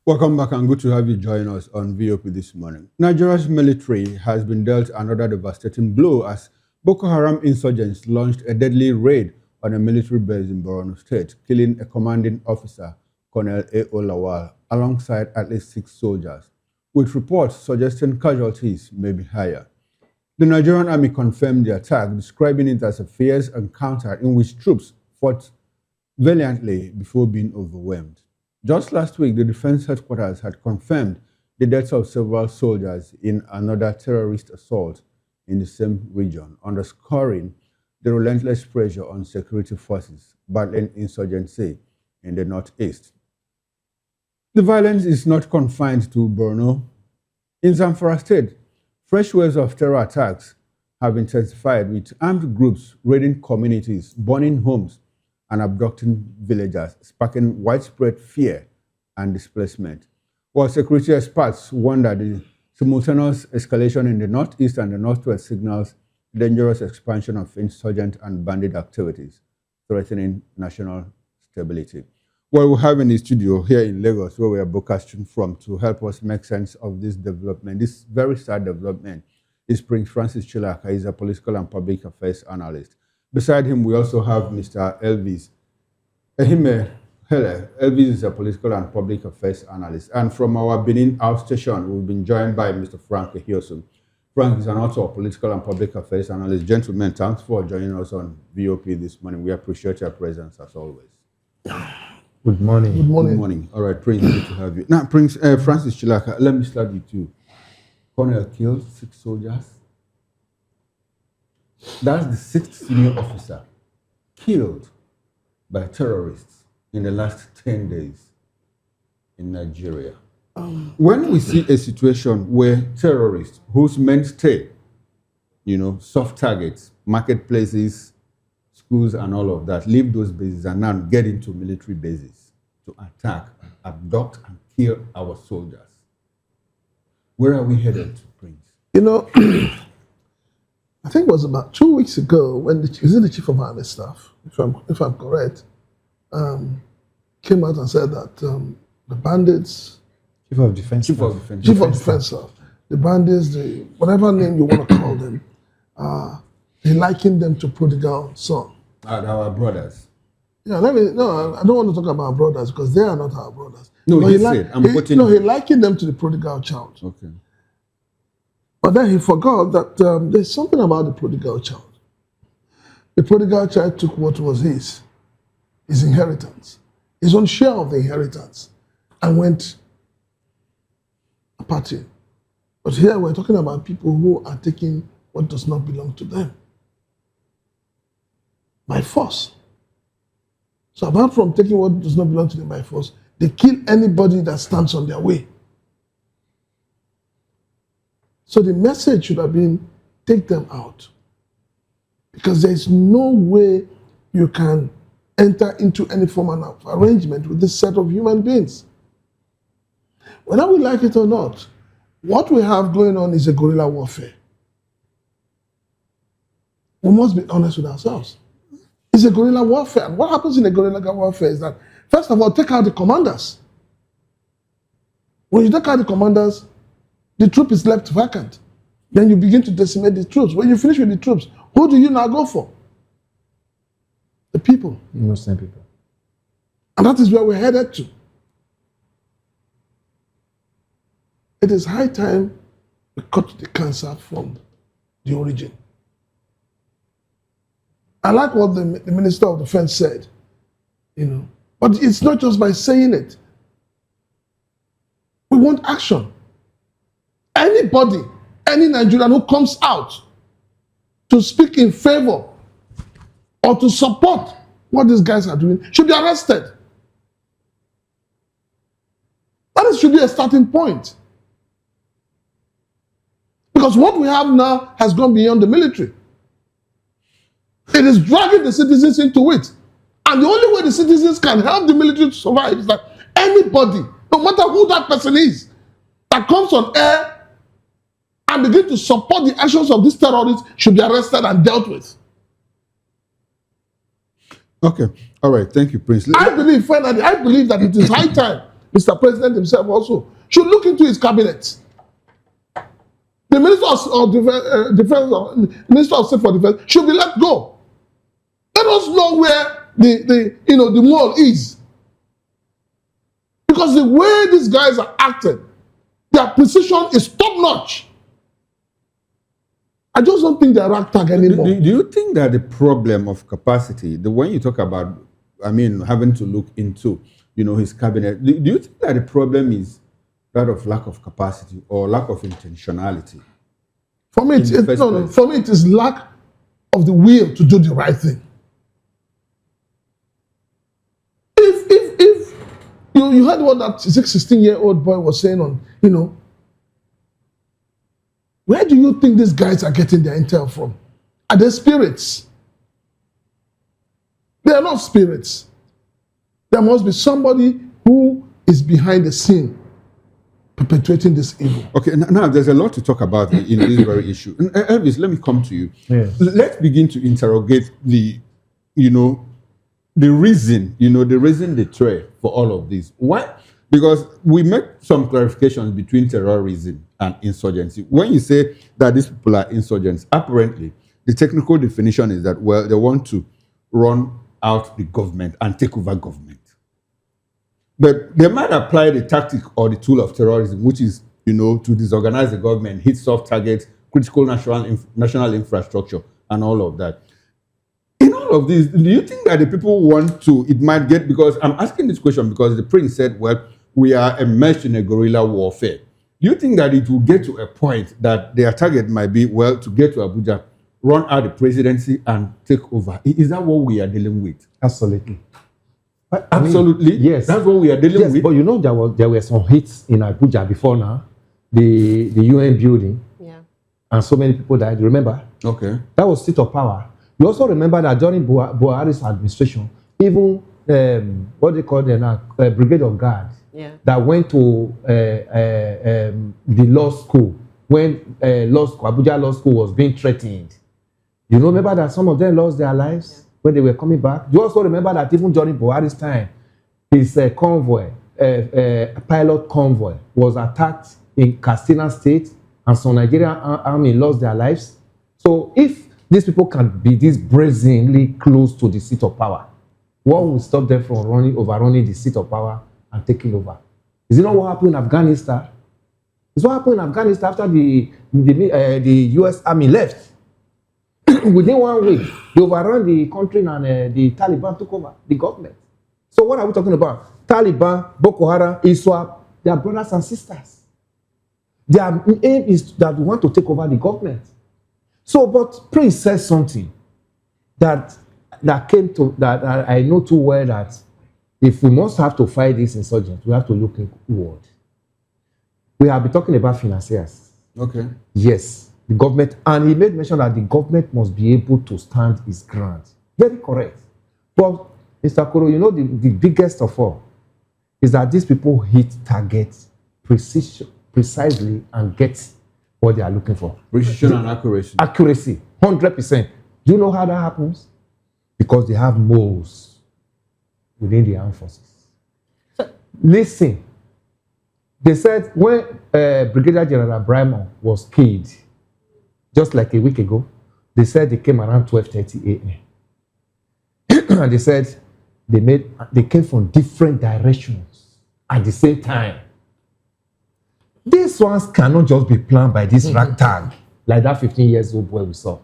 Welcome back and good to have you join us on VOP this morning. Nigeria's military has been dealt another devastating blow as Boko Haram insurgents launched a deadly raid on a military base in Borno State, killing a commanding officer, Colonel A.O. Lawal, alongside at least 6 soldiers, with reports suggesting casualties may be higher. The Nigerian army confirmed the attack, describing it as a fierce encounter in which troops fought valiantly before being overwhelmed. Just last week, the defense headquarters had confirmed the deaths of several soldiers in another terrorist assault in the same region, underscoring the relentless pressure on security forces battling insurgency in the northeast. The violence is not confined to Borno. In Zamfara State, fresh waves of terror attacks have intensified, with armed groups raiding communities, burning homes, and abducting villagers, sparking widespread fear and displacement. While security experts wonder the simultaneous escalation in the northeast and the northwest signals dangerous expansion of insurgent and bandit activities, threatening national stability. Well, we have in the studio here in Lagos, where we are broadcasting from, to help us make sense of this development, this very sad development, is Prince Francis Chilaka. He's a political and public affairs analyst. Beside him, we also have Mr. Elvis Ehime Hele. Elvis is a political and public affairs analyst. And from our Benin outstation, we've been joined by Mr. Frank Ehiosun. Frank is an author, political and public affairs analyst. Gentlemen, thanks for joining us on VOP this morning. We appreciate your presence as always. Good morning. Good morning. Good morning. All right, Prince, good to have you. Now, Prince Francis Chilaka, let me start with you. Colonel killed 6 soldiers. That's the 6th senior officer killed by terrorists in the last 10 days in Nigeria. When we see a situation where terrorists whose mainstay, soft targets, marketplaces, schools and all of that, leave those bases and now get into military bases to attack, abduct and kill our soldiers, where are we headed to, Prince? I think it was about 2 weeks ago when the chief of army staff, if I'm correct, came out and said that the bandits, Chief of Defense staff, the bandits, whatever name you want to call them, they likened them to prodigal son. Our brothers. Yeah, I don't want to talk about brothers because they are not our brothers. No, he said, he likened them to the prodigal child. Okay. But then he forgot that there's something about the prodigal child. The prodigal child took what was his inheritance, his own share of the inheritance, and went a party. But here we're talking about people who are taking what does not belong to them by force. So apart from taking what does not belong to them by force, they kill anybody that stands on their way. So the message should have been, take them out. Because there is no way you can enter into any form of arrangement with this set of human beings. Whether we like it or not, what we have going on is a guerrilla warfare. We must be honest with ourselves. It's a guerrilla warfare. And what happens in a guerrilla warfare is that, first of all, take out the commanders. When you take out the commanders, the troop is left vacant. Then you begin to decimate the troops. When you finish with the troops, who do you now go for? The people. Muslim people. And that is where we're headed to. It is high time we cut the cancer from the origin. I like what the Minister of Defense said, but it's not just by saying it. We want action. Anybody, any Nigerian who comes out to speak in favor or to support what these guys are doing should be arrested. That should be a starting point. Because what we have now has gone beyond the military. It is dragging the citizens into it. And the only way the citizens can help the military to survive is that anybody, no matter who that person is, that comes on air and begin to support the actions of these terrorists should be arrested and dealt with. Okay. All right. Thank you, Prince. I believe that it is high time Mr. President himself also should look into his cabinet. The Minister of Minister of State for Defense should be let go. Let us know where the mole is. Because the way these guys are acting, their precision is top-notch. I just don't think they're ragtag anymore. Do you think that the problem of capacity, the one you talk about, having to look into, his cabinet, do you think that the problem is that of lack of capacity or lack of intentionality? For me, For me, it is lack of the will to do the right thing. If you heard what that 16-year-old boy was saying on, where do you think these guys are getting their intel from? Are they spirits? They are not spirits. There must be somebody who is behind the scene perpetuating this evil. Okay, now there's a lot to talk about in this very issue. Elvis, let me come to you. Yes. Let's begin to interrogate the reason, the reason they try for all of this. Why? Because we make some clarifications between terrorism and insurgency. When you say that these people are insurgents, apparently the technical definition is that, well, they want to run out the government and take over government. But they might apply the tactic or the tool of terrorism, which is, to disorganize the government, hit soft targets, critical national infrastructure, and all of that. In all of this, do you think that the people want to, it might get, because I'm asking this question because the prince said, well, we are immersed in a guerrilla warfare. Do you think that it will get to a point that their target might be, well, to get to Abuja, run out the presidency and take over? Is that what we are dealing with? Absolutely. Absolutely. Yes. That's what we are dealing with. But there were some hits in Abuja before now. The UN building. Yeah. And so many people died. Remember? Okay. That was seat of power. You also remember that during Buhari's administration, even what they call them now, Brigade of Guard, that went to the law school when Abuja Law School was being threatened. You remember that some of them lost their lives when they were coming back? You also remember that even during Buhari's time, his convoy, pilot convoy, was attacked in Katsina State, and some Nigerian army lost their lives. So if these people can be this brazenly close to the seat of power, what will stop them from overrunning the seat of power and taking over? Is it not what happened in Afghanistan? It's what happened in Afghanistan after the US army left. Within 1 week, they overran the country and the Taliban took over the government. So what are we talking about? Taliban, Boko Haram, ISWAP, they are brothers and sisters. Their aim is that we want to take over the government. So, but Prince says something that I know too well, that if we must have to fight this insurgent, we have to look inward. We have been talking about financiers. Okay. Yes, the government, and he made mention that the government must be able to stand its ground. Very correct. But Mr. Koro, the biggest of all is that these people hit targets precisely and get what they are looking for. Precision and accuracy. Accuracy, 100%. Do you know how that happens? Because they have moles within the armed forces. Listen, they said when Brigadier General Brimo was killed, just like a week ago, they said they came around 12:30 a.m. And they said they came from different directions at the same time. These ones cannot just be planned by this ragtag, like that 15-year-old boy we saw.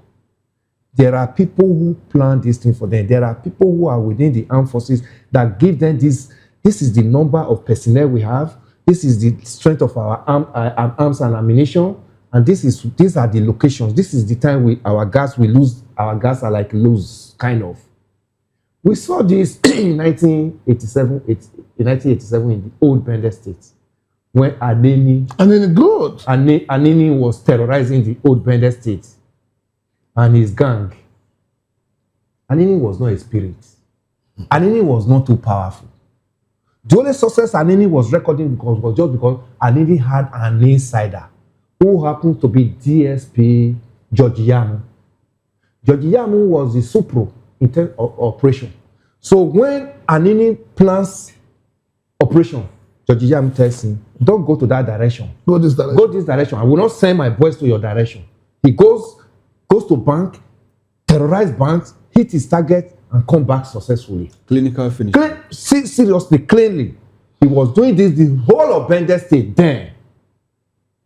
There are people who plan this thing for them. There are people who are within the armed forces that give them this. This is the number of personnel we have. This is the strength of our arms and ammunition. And these are the locations. This is the time our gas are like loose, kind of. We saw this in 1987 in the old Bender State, when Anini was terrorizing the old Bender State and his gang. Anini was not a spirit. Anini was not too powerful. The only success Anini was recording was just because Anini had an insider who happened to be DSP George Yamu. George Yamu was the Supro in terms of operation. So when Anini plans operation, George Yam tells him, don't go to that direction. Go this direction. Go this direction. I will not send my boys to your direction. He goes to bank, terrorize banks, hit his target, and come back successfully. Clinical finish. Seriously, cleanly. He was doing this the whole of Bender State then.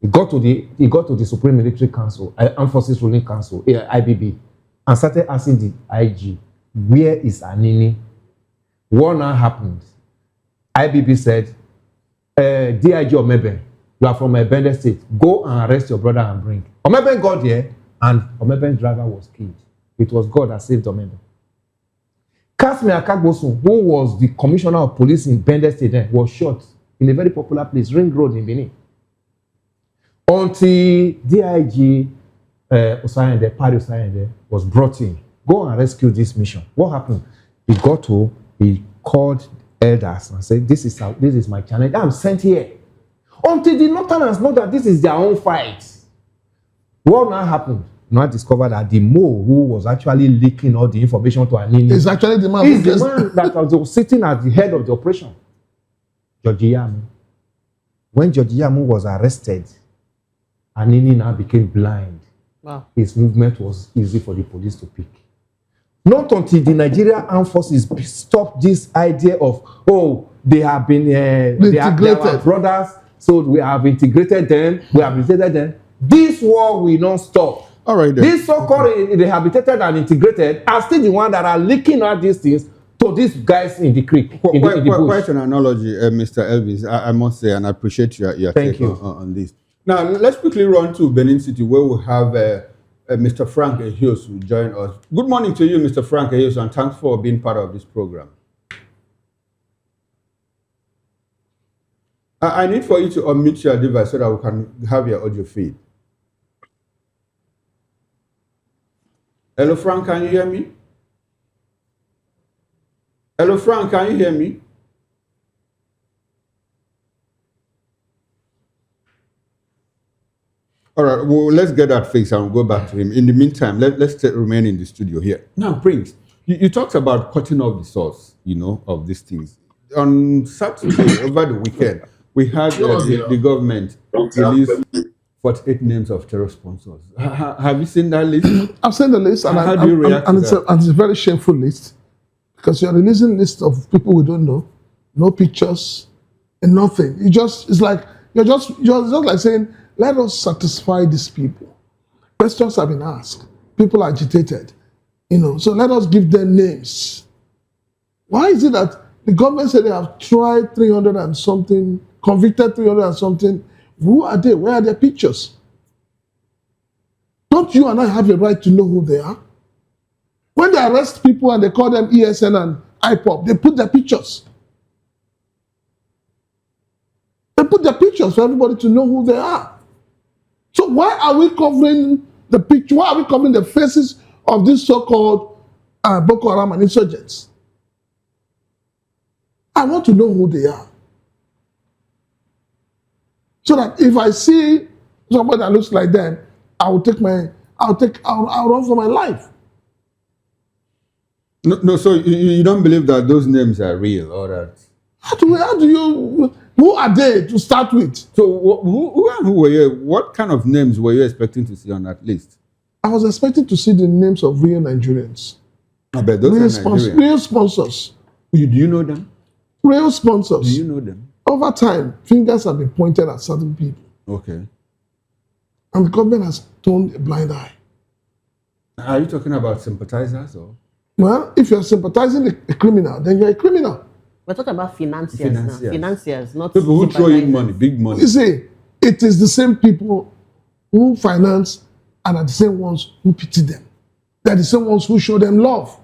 He got to the Supreme Military Council, Armed Forces Ruling Council, IBB, and started asking the IG, where is Anini? What now happened? IBB said, DIG Omeben, you are from Bender State. Go and arrest your brother and bring. Omeben got there, and Omeben's driver was killed. It was God that saved Omeben. Kasmi Akagbosun, who was the commissioner of police in Bender State then, was shot in a very popular place, Ring Road in Benin. Until DIG Osayende, Pari Osayende, was brought in. Go and rescue this mission. What happened? He called elders and said, this is my challenge. I'm sent here. Until the Northerners know that this is their own fight. What now happened? Now discovered that the Mo who was actually leaking all the information to Anini is actually the man that was sitting at the head of the operation. George Yamu. When George Yamu was arrested, Anini now became blind. Wow. His movement was easy for the police to pick. Not until the Nigerian armed forces stopped this idea of, they have been they are our brothers, so we have integrated them, we have rehabilitated them. This war will not stop. All right, then. These so-called rehabilitated and integrated are still the ones that are leaking out these things to these guys in the creek. In the bush. Quite an analogy, Mr. Elvis, I must say, and I appreciate your take on this. Now, let's quickly run to Benin City, where we have Mr. Frank Ehios who join us. Good morning to you, Mr. Frank Ehios, and thanks for being part of this program. I need for you to unmute your device so that we can have your audio feed. Hello, Frank, can you hear me? Hello, Frank, can you hear me? All right, well, let's get that fixed and we'll go back to him. In the meantime, let's remain in the studio here. Now, Prince, you talked about cutting off the source, of these things. On Saturday, over the weekend, we had the government release 48 names of terror sponsors. Have you seen that list? I've seen the list, and how do you react to that? And it's a very shameful list, because you're releasing a list of people we don't know, no pictures, and nothing. It's like you're just like saying, let us satisfy these people. Questions have been asked. People are agitated, so let us give them names. Why is it that the government said they have tried 300 and something, convicted 300 and something? Who are they? Where are their pictures? Don't you and I have a right to know who they are? When they arrest people and they call them ESN and IPOP, they put their pictures. They put their pictures for everybody to know who they are. So why are we covering the picture? Why are we covering the faces of these so-called Boko Haram and insurgents? I want to know who they are. So that if I see somebody that looks like them, I'll run for my life. No, so you don't believe that those names are real, or that? Who are they to start with? So who were you? What kind of names were you expecting to see on that list? I was expecting to see the names of real Nigerians. I bet those are Nigerians. Real sponsors. Do you know them? Real sponsors. Do you know them? Over time, fingers have been pointed at certain people. Okay. And the government has turned a blind eye. Are you talking about sympathizers or? Well, if you're sympathizing a criminal, then you're a criminal. We're talking about financiers now. Financiers, not people who throw in money, big money. You see, it is the same people who finance and are the same ones who pity them. They're the same ones who show them love.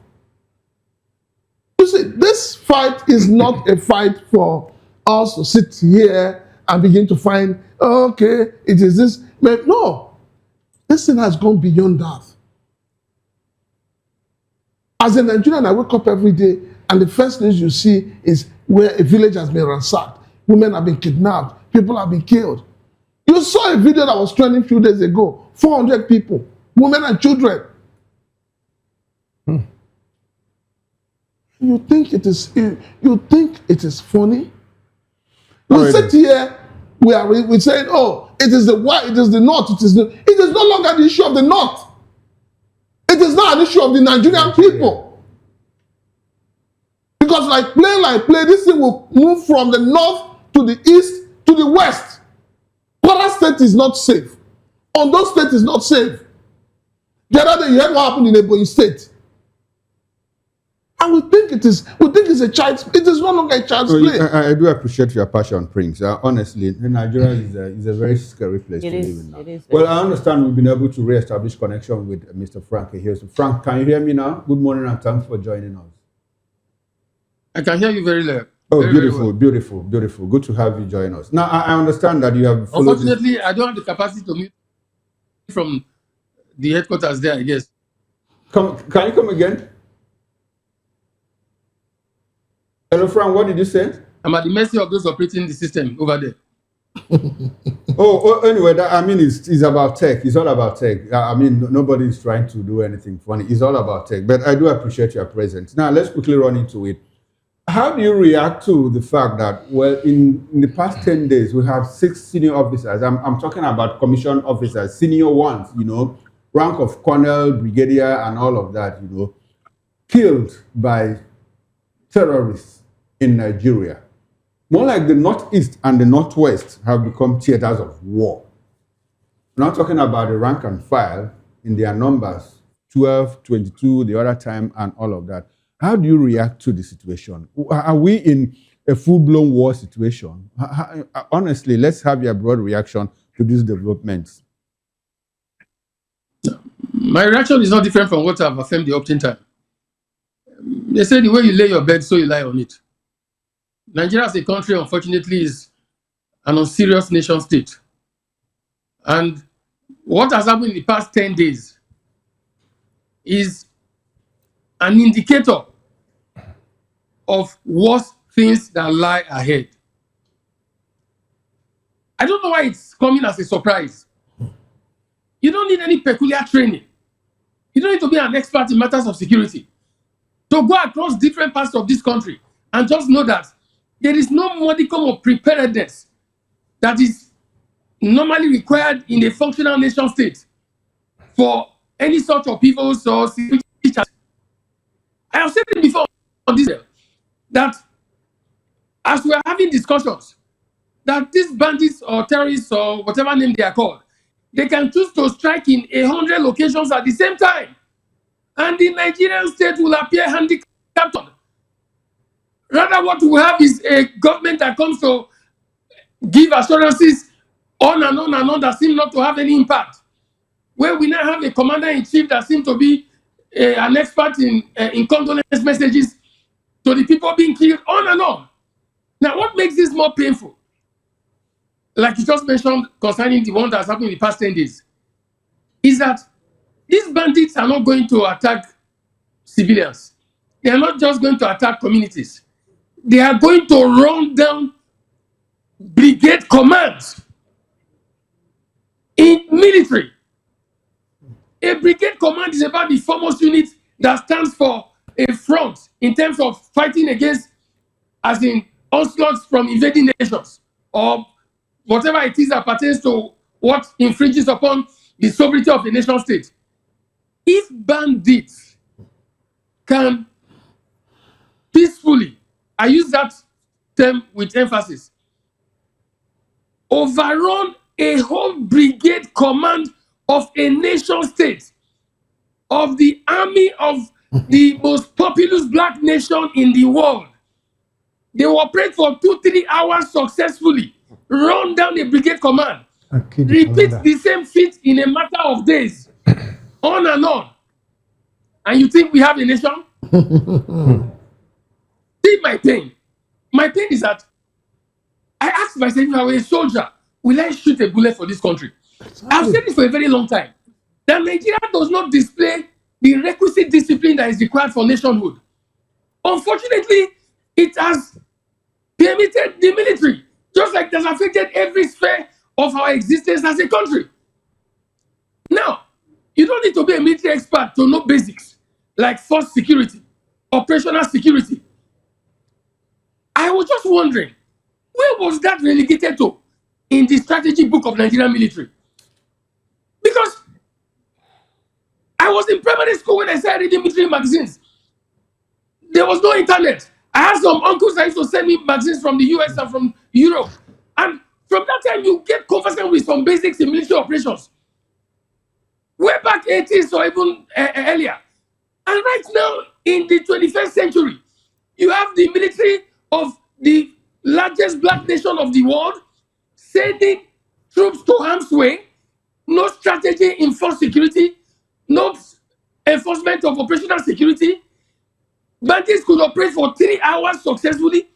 You see, this fight is not a fight for us to sit here and begin to find, it is this. But no, this thing has gone beyond that. As a Nigerian, I wake up every day and the first news you see is where a village has been ransacked. Women have been kidnapped. People have been killed. You saw a video that was trending a few days ago. 400 people, women and children. You think it is funny? We sit here, we say, oh, it is the white, it is the north, it is no longer the issue of the north. It is not an issue of the Nigerian people. Because like play, this thing will move from the north to the east to the west. Kwara State is not safe. Ondo State is not safe. The other day you heard what happened in Ebonyi State. And we think it's a child's, it is no longer a child's play. I do appreciate your passion, Prince. Honestly, Nigeria is a very scary place to live in now. Well, I understand we've been able to re-establish connection with Mr. Frank here. So Frank, can you hear me now? Good morning and thanks for joining us. I can hear you very loud. Oh, very, beautiful, very well. beautiful. Good to have you join us. Now, I understand that you have followed. Unfortunately, I don't have the capacity to mute from the headquarters there, I guess. Can you come again? Hello, Frank, what did you say? I'm at the mercy of those operating the system over there. Anyway, it's about tech. It's all about tech. Nobody's trying to do anything funny. It's all about tech. But I do appreciate your presence. Now, let's quickly run into it. How do you react to the fact that, well, in the past 10 days, we have 6 senior officers. I'm talking about commission officers, senior ones, rank of colonel, brigadier, and all of that, killed by terrorists in Nigeria. More like the Northeast and the Northwest have become theaters of war. We're not talking about the rank and file in their numbers, 12, 22, the other time, and all of that. How do you react to the situation? Are we in a full-blown war situation? Honestly, let's have your broad reaction to these developments. My reaction is not different from what I've affirmed the opening time. They say the way you lay your bed, so you lie on it. Nigeria as a country, unfortunately, is an unserious nation state. And what has happened in the past 10 days is an indicator of worse things that lie ahead. I don't know why it's coming as a surprise. You don't need any peculiar training. You don't need to be an expert in matters of security to go across different parts of this country and just know that there is no modicum of preparedness that is normally required in a functional nation state for any sort of evils or security challenges. I have said it before on this, that as we are having discussions, that these bandits or terrorists or whatever name they are called, they can choose to strike in 100 locations at the same time. And the Nigerian state will appear handicapped. Rather, what we have is a government that comes to give assurances on and on and on that seem not to have any impact. Where we now have a commander-in-chief that seems to be an expert in condolence messages to the people being killed, on and on. Now, what makes this more painful, like you just mentioned concerning the one that's happened in the past 10 days, is that these bandits are not going to attack civilians. They are not just going to attack communities. They are going to run down brigade commands in military. A brigade command is about the foremost unit that stands for a front in terms of fighting against, as in onslaughts from invading nations or whatever it is that pertains to what infringes upon the sovereignty of a nation state. If bandits can peacefully, I use that term with emphasis, overrun a whole brigade command of a nation state, of the army of the most populous black nation in the world. They will operate for 2-3 hours successfully, run down a brigade command, repeat the same feat in a matter of days, on and on. And you think we have a nation? See my pain. My pain is that I asked myself, if I were a soldier, will I shoot a bullet for this country? I've said this for a very long time, that Nigeria does not display the requisite discipline that is required for nationhood. Unfortunately, it has permitted the military, just like it has affected every sphere of our existence as a country. Now, you don't need to be a military expert to know basics, like force security, operational security. I was just wondering, where Where was that relegated to in the strategy book of Nigerian military? Because I was in primary school when I started reading military magazines. There was no internet. I had some uncles that used to send me magazines from the US and from Europe. And from that time, you get conversant with some basics in military operations. Way back 80s or even earlier. And right now, in the 21st century, you have the military of the largest black nation of the world sending troops to harm's way, no strategy in force security, no enforcement of operational security. Bandits could operate for 3 hours successfully,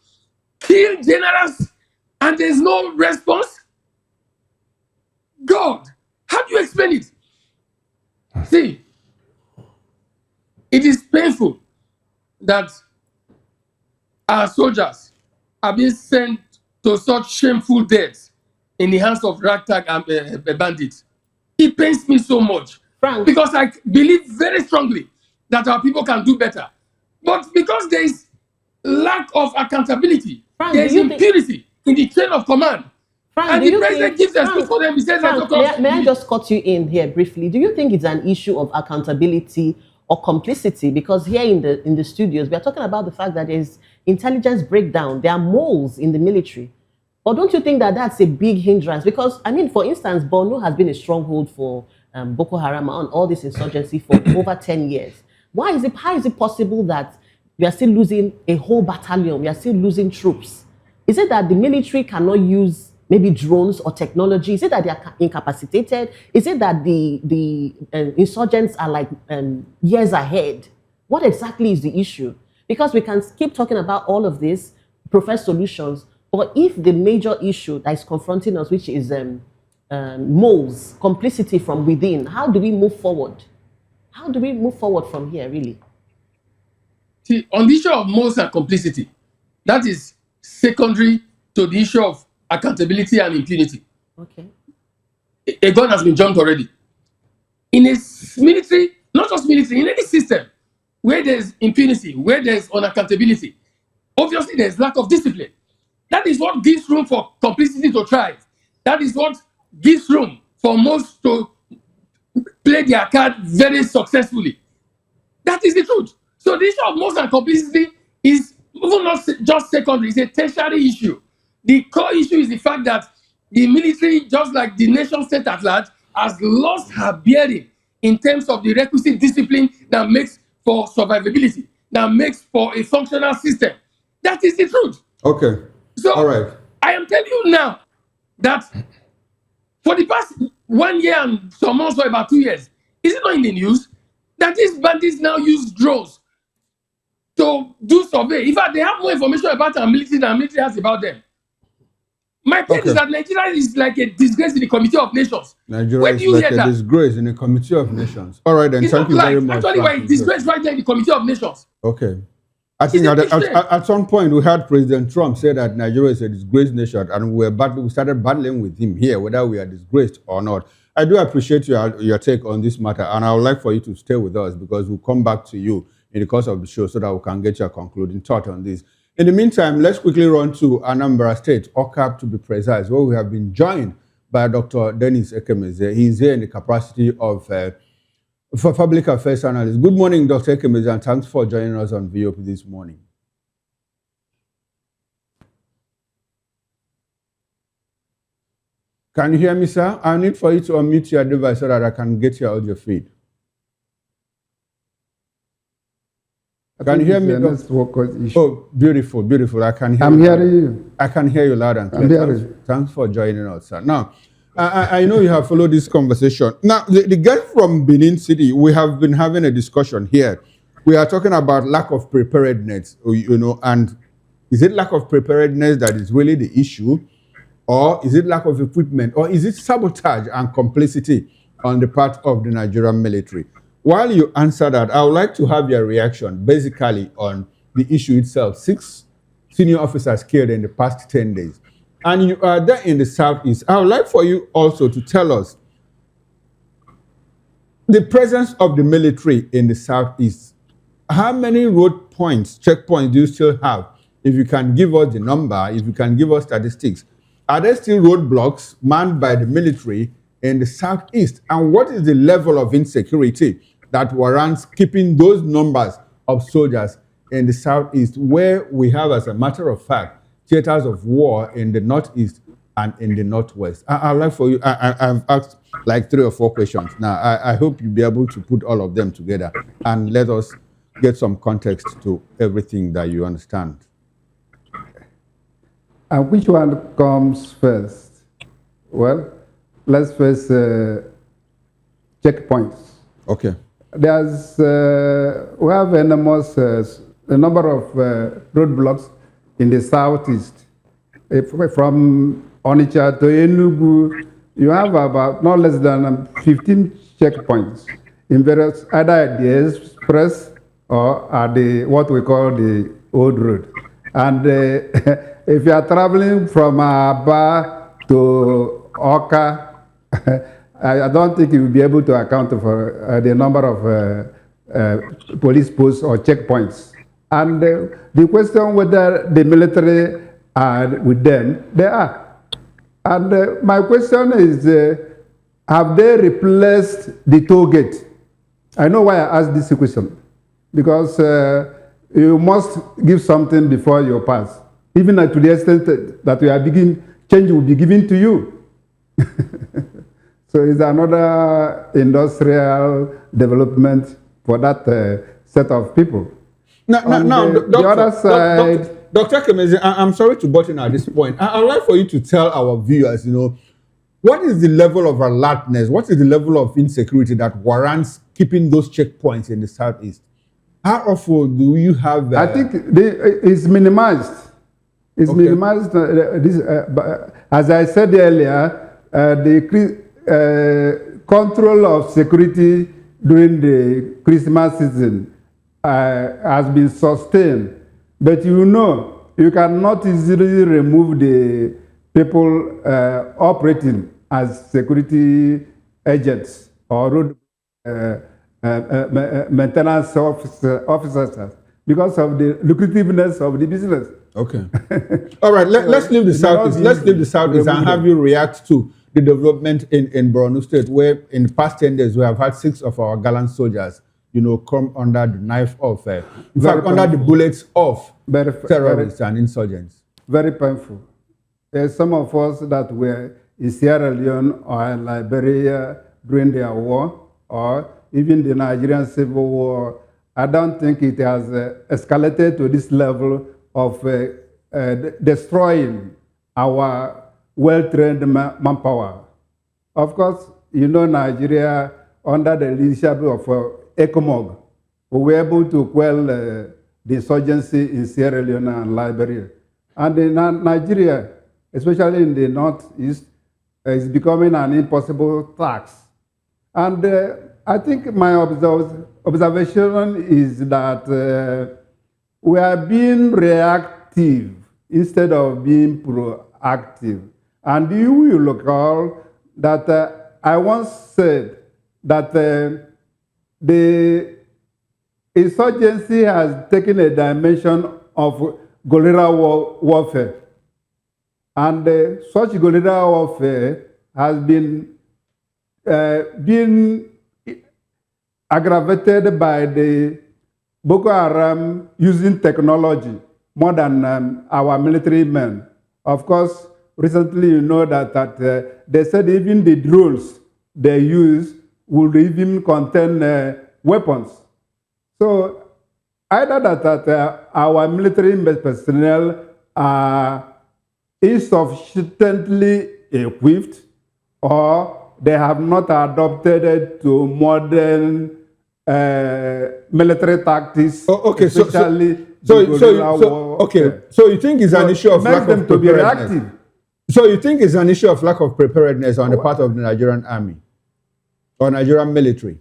kill generals, and there's no response. God, how do you explain it? See, it is painful that our soldiers are being sent to such shameful deaths in the hands of ragtag bandits. It pains me so much. Frank. Because I believe very strongly that our people can do better. But because there is lack of accountability, Frank, there is impunity in the chain of command. Frank, and the president gives excuse for them. He says Frank, may I just cut you in here briefly? Do you think it's an issue of accountability or complicity? Because here in the studios, we are talking about the fact that there's intelligence breakdown. There are moles in the military. Or don't you think that that's a big hindrance? Because, I mean, for instance, Borno has been a stronghold for Boko Haram and all this insurgency for over 10 years. How is it possible that we are still losing a whole battalion? We are still losing troops. Is it that the military cannot use maybe drones or technology? Is it that they are incapacitated? Is it that the insurgents are like years ahead? What exactly is the issue? Because we can keep talking about all of this, profess solutions, but if the major issue that is confronting us, which is moles, complicity from within, how do we move forward? How do we move forward from here, really? See, on the issue of moles and complicity, that is secondary to the issue of accountability and impunity. Okay. A gun has been jumped already. In a military, not just military, in any system where there's impunity, where there's unaccountability, obviously there's lack of discipline. That is what gives room for complicity to thrive. That is what gives room for most to play their card very successfully. That is the truth. So the issue of most and complicity is even not just secondary, it's a tertiary issue. The core issue is the fact that the military, just like the nation state at large, has lost her bearing in terms of the requisite discipline that makes for survivability, that makes for a functional system. That is the truth. Okay. So, all right. I am telling you now that for the past 1 year and some months or about 2 years, is it not in the news that these bandits now use drones to do survey? In fact, they have more information about our military than our military has about them. My point is that Nigeria is like a disgrace in the Committee of Nations. Nigeria is like a disgrace in the Committee of Nations. All right, then. It's thank you very much. Actually, we're a disgrace right there in the Committee of Nations. Okay. I think at some point we heard President Trump say that Nigeria is a disgraced nation, and we started battling with him here, whether we are disgraced or not. I do appreciate your take on this matter, and I would like for you to stay with us because we'll come back to you in the course of the show so that we can get your concluding thought on this. In the meantime, let's quickly run to Anambra State, OCAP to be precise, where we have been joined by Dr. Dennis Ekemeze. He's here in the capacity of for public affairs analyst. Good morning, Dr. Ekemeze, and thanks for joining us on VOP this morning. Can you hear me, sir? I need for you to unmute your device so that I can get your audio feed. Can you hear me? Oh, beautiful, beautiful. I can hear you. I'm hearing you. I can hear you loud and clear. Thanks for joining us, sir. Now, I know you have followed this conversation. Now, the guy from Benin City, we have been having a discussion here. We are talking about lack of preparedness, and is it lack of preparedness that is really the issue? Or is it lack of equipment? Or is it sabotage and complicity on the part of the Nigerian military? While you answer that, I would like to have your reaction basically on the issue itself. 6 senior officers killed in the past 10 days. And you are there in the Southeast. I would like for you also to tell us the presence of the military in the Southeast. How many road points, checkpoints do you still have if you can give us the number, if you can give us statistics, are there still roadblocks manned by the military in the southeast? And what is the level of insecurity that warrants keeping those numbers of soldiers in the southeast, where we have, as a matter of fact, theaters of war in the northeast and in the northwest? I'd like for you, I've asked like 3 or 4 questions. Now, I hope you'll be able to put all of them together and let us get some context to everything that you understand. And which one comes first? Well, let's first checkpoints. Okay. There's we have enormous a number of roadblocks in the southeast. From Onitsha to Enugu, you have about not less than 15 checkpoints in various, either at the express or at the what we call the old road. And if you are traveling from Aba to Oka, I don't think you will be able to account for the number of police posts or checkpoints. And the question whether the military are with them, they are. And my question is, have they replaced the toll gate? I know why I asked this question. Because you must give something before you pass. Even to the extent that we are beginning, change will be given to you. So it's another industrial development for that set of people. Now, the other side... Dr. Kemezi, I'm sorry to butt in at this point. I'd like for you to tell our viewers, what is the level of alertness, what is the level of insecurity that warrants keeping those checkpoints in the southeast? How often do you have... I think it's minimized. It's okay. Minimized. As I said earlier, the control of security during the Christmas season has been sustained. But you cannot easily remove the people operating as security agents or road maintenance officers because of the lucrativeness of the business. Okay. All right, let's leave the southeast. Let's leave the southeast and have you react to the development in Borno State, where in the past 10 days we have had 6 of our gallant soldiers come under the knife of, in fact, under the bullets of terrorists and insurgents. Very painful. There's some of us that were in Sierra Leone or in Liberia during their war, or even the Nigerian Civil War. I don't think it has escalated to this level of destroying our well-trained manpower. Of course, Nigeria, under the leadership of ECOMOG, we were able to quell the insurgency in Sierra Leone and Liberia. And in Nigeria, especially in the northeast, is becoming an impossible task. And I think my observation is that we are being reactive instead of being proactive. And you will recall that I once said that the insurgency has taken a dimension of guerrilla warfare. And such guerrilla warfare has been aggravated by the Boko Haram using technology more than our military men. Of course, recently that they said even the drones they use would even contain weapons. So either that our military personnel are insufficiently equipped, or they have not adopted to modern military tactics. Okay, especially so you think it's an issue of lack of preparedness? So you think it's an issue of lack of preparedness on the part of the Nigerian army or Nigerian military?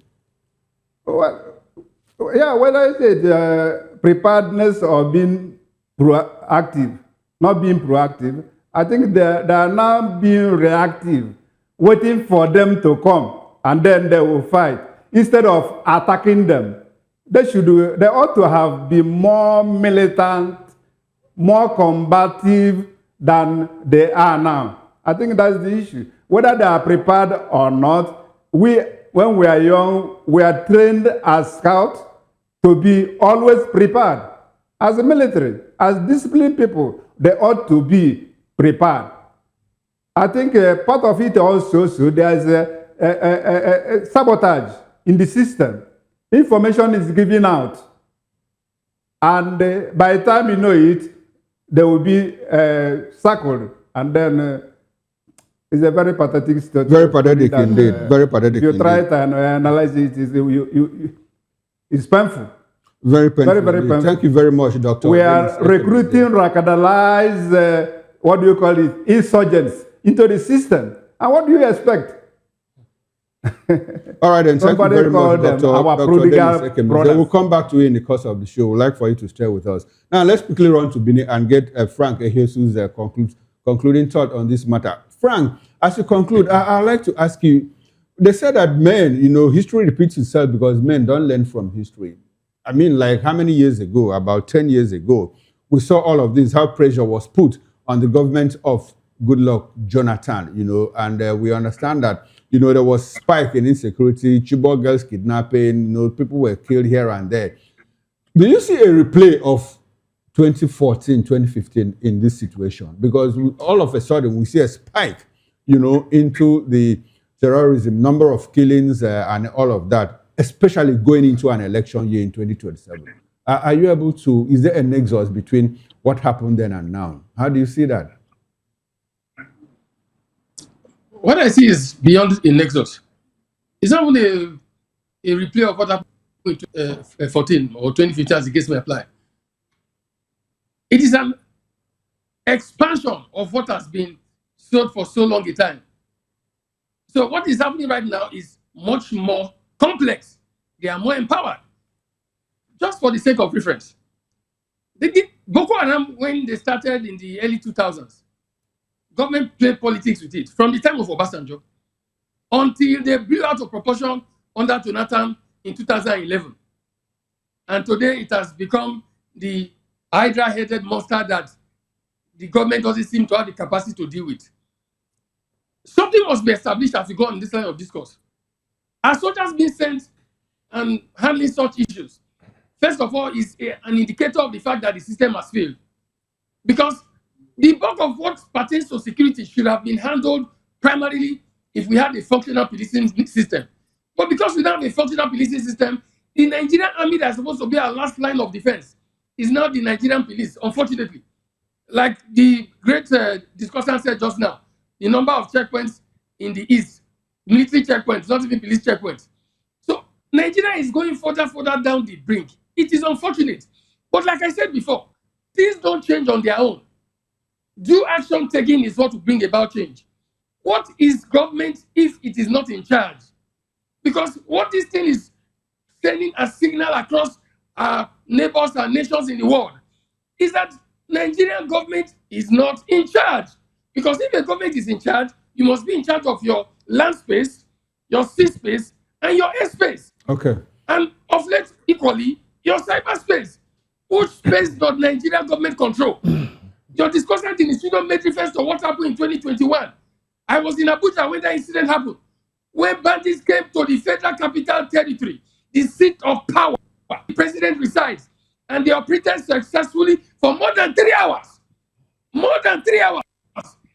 Well, yeah, whether it's preparedness or being proactive, not being proactive, I think they are now being reactive, waiting for them to come, and then they will fight. Instead of attacking them, they ought to have been more militant more combative than they are now. I think that's the issue. Whether they are prepared or not, when we are young, we are trained as scouts to be always prepared. As a military, as disciplined people, they ought to be prepared. I think part of it also, so there's a sabotage in the system. Information is given out. And by the time you know it, they will be circled. And then it's a very pathetic story. Very pathetic indeed. Very pathetic. If you try indeed. to analyze it, it's painful. Very painful. Very, very painful. Thank you very much, Doctor. We are recruiting radicalized, what do you call it, insurgents into the system. And what do you expect? All right, then. Thank you very much, Dr. Our Dr. prodigal Dennis Ekeme. brothers. We'll come back to you in the course of the show. We'd like for you to stay with us. Now, let's quickly run to Benin and get Frank Ehesu's concluding thought on this matter. Frank, as you conclude, I'd like to ask you, they said that men, history repeats itself because men don't learn from history. I mean, like how many years ago, about 10 years ago, we saw all of this, how pressure was put on the government of Goodluck Jonathan, and we understand that, there was spike in insecurity, Chibok girls kidnapping, people were killed here and there. Do you see a replay of 2014, 2015 in this situation? Because all of a sudden we see a spike, into the terrorism, number of killings and all of that, especially going into an election year in 2027. Are you able to, is there a nexus between what happened then and now? How do you see that? What I see is beyond a nexus. It's not only a replay of what happened in 2014 or 2015 as the case may apply. It is an expansion of what has been sold for so long a time. So what is happening right now is much more complex. They are more empowered. Just for the sake of reference, they did Boko Haram when they started in the early 2000s. Government played politics with it from the time of Obasanjo until they blew out of proportion under Jonathan in 2011. And today it has become the hydra-headed monster that the government doesn't seem to have the capacity to deal with. Something must be established as we go on this line of discourse. Are soldiers being sent and handling such issues? First of all, is an indicator of the fact that the system has failed. Because the bulk of what pertains to security should have been handled primarily if we had a functional policing system. But because we don't have a functional policing system, the Nigerian army that is supposed to be our last line of defense is not the Nigerian police, unfortunately. Like the great discussant said just now, the number of checkpoints in the east, military checkpoints, not even police checkpoints. So Nigeria is going further down the brink. It is unfortunate. But like I said before, things don't change on their own. Due action taken is what will bring about change. What is government if it is not in charge? Because what this thing is sending a signal across our neighbors and nations in the world is that Nigerian government is not in charge. Because if the government is in charge, you must be in charge of your land space, your sea space, and your air space. Okay. And of late, equally, your cyberspace. Which space does Nigerian government control? Your discussant in the studio made reference to what happened in 2021. I was in Abuja when that incident happened, where bandits came to the federal capital territory, the seat of power. The president resides, and they operated successfully for more than 3 hours. More than 3 hours.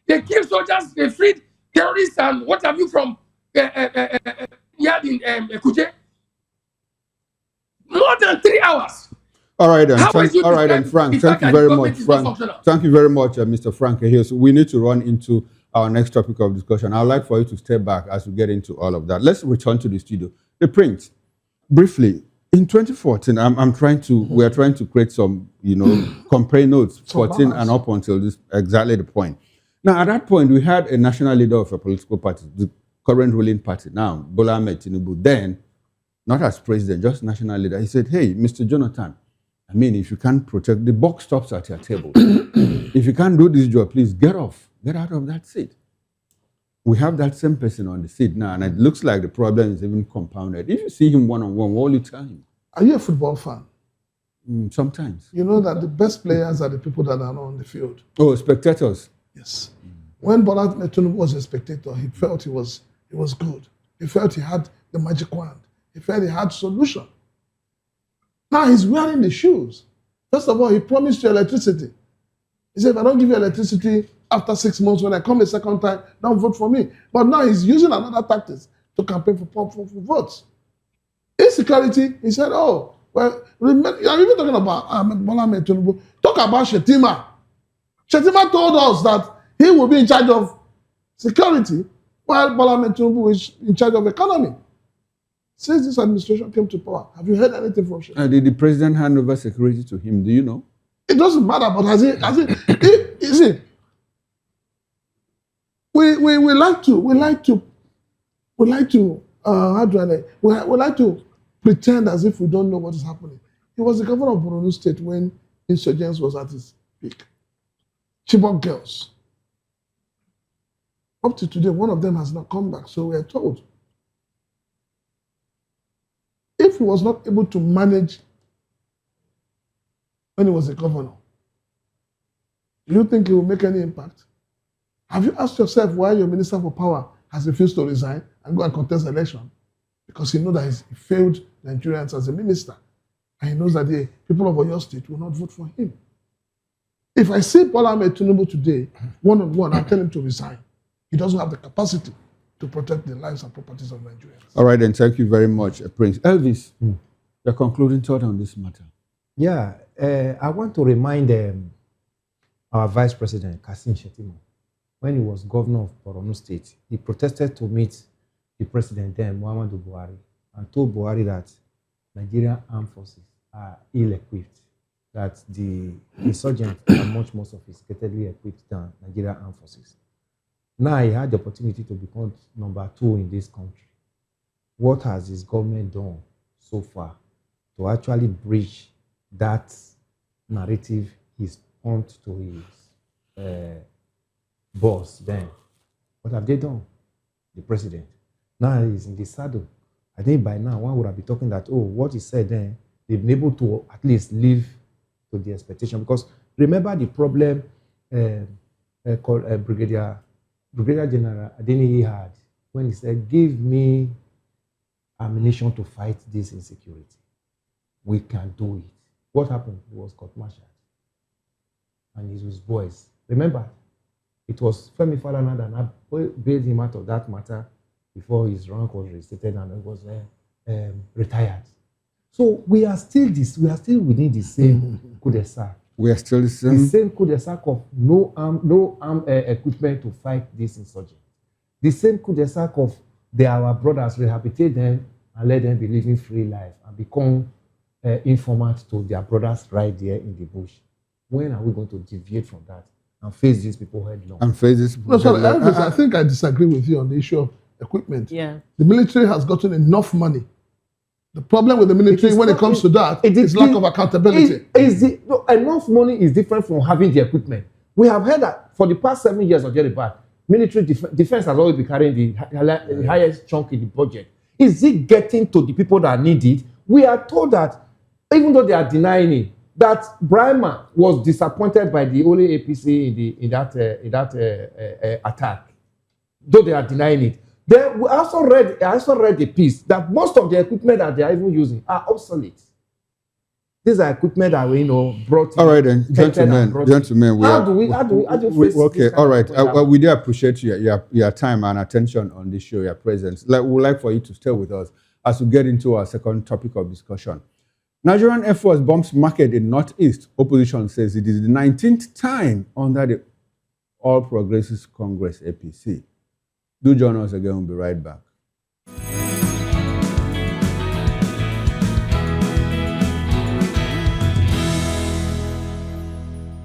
They killed soldiers, they freed terrorists, and what have you from Yad in Kuje. More than 3 hours. All right, then. Frank. Thank you very much, Frank. Thank you very much, Mr. Frank. Here, so we need to run into our next topic of discussion. I'd like for you to step back as we get into all of that. Let's return to the studio. The print, briefly. In 2014, we are trying to create some, compare notes, 14 and up until this exactly the point. Now, at that point, we had a national leader of a political party, the current ruling party now, Bola Ahmed Tinubu. Then, not as president, just national leader. He said, "Hey, Mr. Jonathan, I mean, if you can't protect, the buck stops at your table. If you can't do this job, please get out of that seat." We have that same person on the seat now, and it looks like the problem is even compounded. If you see him one-on-one, what will you tell him? Are you a football fan? Sometimes. You know that the best players are the people that are not on the field. Oh, spectators. Yes. When Bola Tinubu was a spectator, he felt he was good. He felt he had the magic wand. He felt he had solution. Now he's wearing the shoes. First of all, he promised you electricity. He said, if I don't give you electricity after 6 months, when I come a second time, don't vote for me. But now he's using another tactics to campaign for votes. Insecurity, he said, oh, well, remember, you're even talking about Bola Tinubu. Talk about Shetima. Shetima told us that he will be in charge of security while Bola Tinubu is in charge of economy. Since this administration came to power, have you heard anything from Shetima? Did the president hand over security to him? Do you know? It doesn't matter, but you see, we like to pretend as if we don't know what is happening. He was the governor of Borno State when insurgency was at its peak. Chibok girls. Up to today, one of them has not come back, so we are told. If he was not able to manage when he was a governor, do you think he will make any impact? Have you asked yourself why your minister for power has refused to resign and go and contest the election? Because he knows that he failed Nigerians as a minister. And he knows that the people of Oyo State will not vote for him. If I see Bola Tinubu today, one-on-one, I'll tell him to resign. He doesn't have the capacity to protect the lives and properties of Nigerians. All right, then. Thank you very much, Prince. Elvis, your concluding thought on this matter. Yeah, I want to remind our Vice President, Kassim Shettima, when he was governor of Borno State, he protested to meet the president then, Muhammadu Buhari, and told Buhari that Nigerian armed forces are ill-equipped, that the insurgents are much more sophisticatedly equipped than Nigerian armed forces. Now he had the opportunity to become number 2 in this country. What has his government done so far to actually breach that narrative he's on to his boss then? What have they done? The president. Now he's in the saddle. I think by now one would have been talking that, oh, what he said then, they've been able to at least live to the expectation. Because remember the problem called Brigadier General Adeniyi had when he said, give me ammunition to fight this insecurity. We can do it. What happened? He was court-martialed. And his boys. Remember, it was Femi Falana that bailed him out of that matter before his rank was restated and he was retired. So we are still within the same cul-de-sac. We are still the same. The same cul-de-sac of no arm equipment to fight this insurgent. The same cul-de-sac of our brothers, rehabilitate them and let them be living free life and become informant to their brothers right there in the bush. When are we going to deviate from that and face these people head-on? And face these people. No, sorry, I think I disagree with you on the issue of equipment. Yeah. The military has gotten enough money. The problem with the military when it comes to that is lack of accountability. Enough money is different from having the equipment. We have heard that for the past 7 years of Jerry, military defense has always been carrying the highest chunk in the budget. Is it getting to the people that need it? We are told that, even though they are denying it, that Brahma was disappointed by the only APC in that attack, though they are denying it. Then I also read the piece that most of the equipment that they are even using are obsolete. These are equipment that we brought. All right, then, gentlemen. How do we face okay, all right. We do appreciate your time and attention on this show, your presence. We would like for you to stay with us as we get into our second topic of discussion. Nigerian Air Force bombs market in Northeast. Opposition says it is the 19th time under the All Progressives Congress APC. Do join us again. We'll be right back.